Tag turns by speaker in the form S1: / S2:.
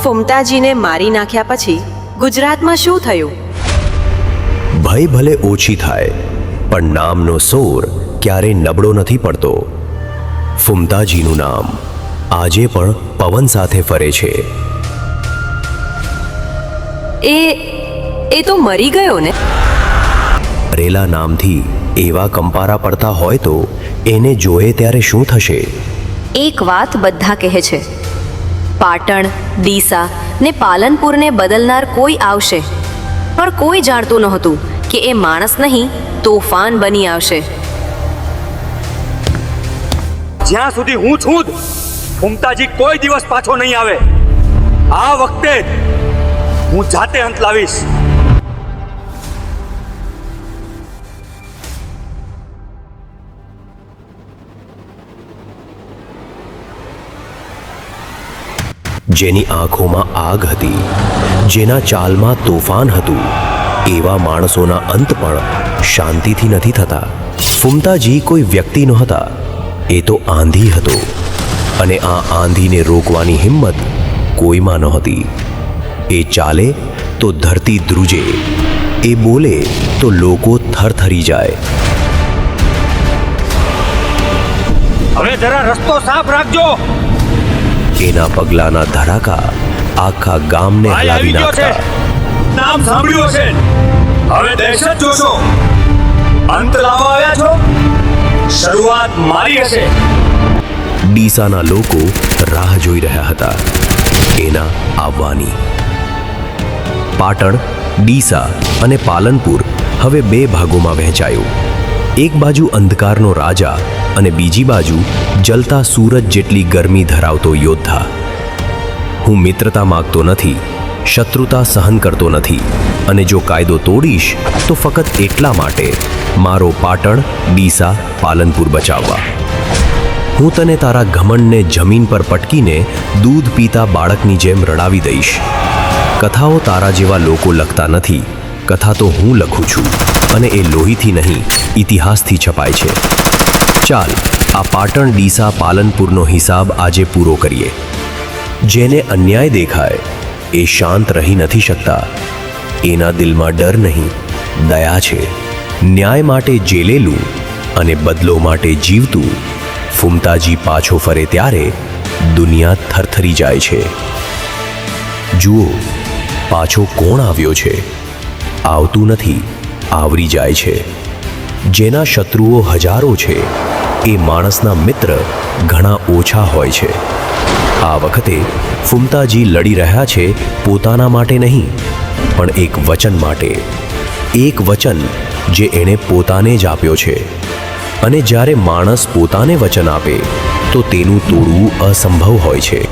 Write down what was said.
S1: ફુમતાજીને મારી નાખ્યા પછી ગુજરાતમાં શું થયું?
S2: ભય ભલે ઓછી થાય પણ નામનો સોર ક્યારેય નબળો નથી પડતો. ફુમતાજીનું નામ આજે પણ પવન સાથે ફરે છે.
S1: એ તો મરી ગયો ને?
S2: મરેલા નામથી એવા કંપારા પડતા હોય તો એને જોયે ત્યારે શું થશે?
S3: એક વાત બધા કહે છે, પાટણ, ડીસા ને પાલનપુરને બદલનાર કોઈ આવશે, પણ કોઈ જાણતું નહોતું કે એ માણસ નહીં તોફાન બની આવશે.
S4: જ્યાં સુધી હું છું ફુમતાજી કોઈ દિવસ પાછો નહીં આવે. આ વખતે હું જાતે અંત લાવીશ.
S2: જેની આંખોમાં આગ હતી, જેના ચાલમાં તોફાન હતું, એવા માણસોના અંત પણ શાંતિથી નથી થતા. ફુમતાજી કોઈ વ્યક્તિ નહોતા, એ તો આંધી હતો, અને આ આંધીને રોકવાની હિંમત કોઈમાં નહોતી. એ ચાલે તો ધરતી ધ્રુજે, એ બોલે તો લોકો થરથરી જાય.
S4: હવે જરા રસ્તો સાફ રાખજો.
S2: એના પગલાના ધડાકા આખા ગામને હલાવી નાખતા.
S4: નામ સાંભળ્યું હશે, હવે દહેશત જોશો. અંત લાવવા આવ્યા છો? શરૂઆત મારી હશે.
S2: ડીસાના લોકો રાહ જોઈ રહ્યા હતા એના આવવાની. પાટણ, ડીસા અને પાલનપુર હવે બે ભાગોમાં વહેંચાયું. એક બાજુ અંધકારનો રાજા અને બીજી બાજુ જલતા સૂરજ જેટલી ગરમી ધરાવતો યોદ્ધા. હું મિત્રતા માગતો નથી, શત્રુતા સહન કરતો નથી, અને જો કાયદો તોડીશ તો ફક્ત એટલા માટે, મારો પાટણ, ડીસા, પાલનપુર બચાવવા. હું તને તારા ઘમંડને જમીન પર પટકીને દૂધ પીતા બાળકની જેમ રડાવી દઈશ. કથાઓ તારા જેવા લોકો લખતા નથી, કથા તો હું લખું છું, અને એ લોહીથી નહીં, ઇતિહાસથી છપાય છે. ચાલ, આ પાટણ, ડીસા, પાલનપુરનો હિસાબ આજે પૂરો કરીએ. જેને અન્યાય દેખાય એ શાંત રહી નથી શકતા. એના દિલમાં ડર નહીં, દયા છે. ન્યાય માટે જેલેલું અને બદલો માટે જીવતું ફુમતાજી પાછો ફરે ત્યારે દુનિયા થરથરી જાય છે. જુઓ, પાછો કોણ આવ્યો છે? આવતું નથી, આવરી જાય છે. જેના શત્રુઓ હજારો છે એ માણસના મિત્ર ઘણા ઓછા હોય છે. આ વખતે ફુમતાજી લડી રહ્યા છે પોતાના માટે નહીં, પણ એક વચન માટે. એક વચન જે એણે પોતાને જ આપ્યો છે. અને જ્યારે માણસ પોતાને વચન આપે તો તેનું તોડવું અસંભવ હોય છે.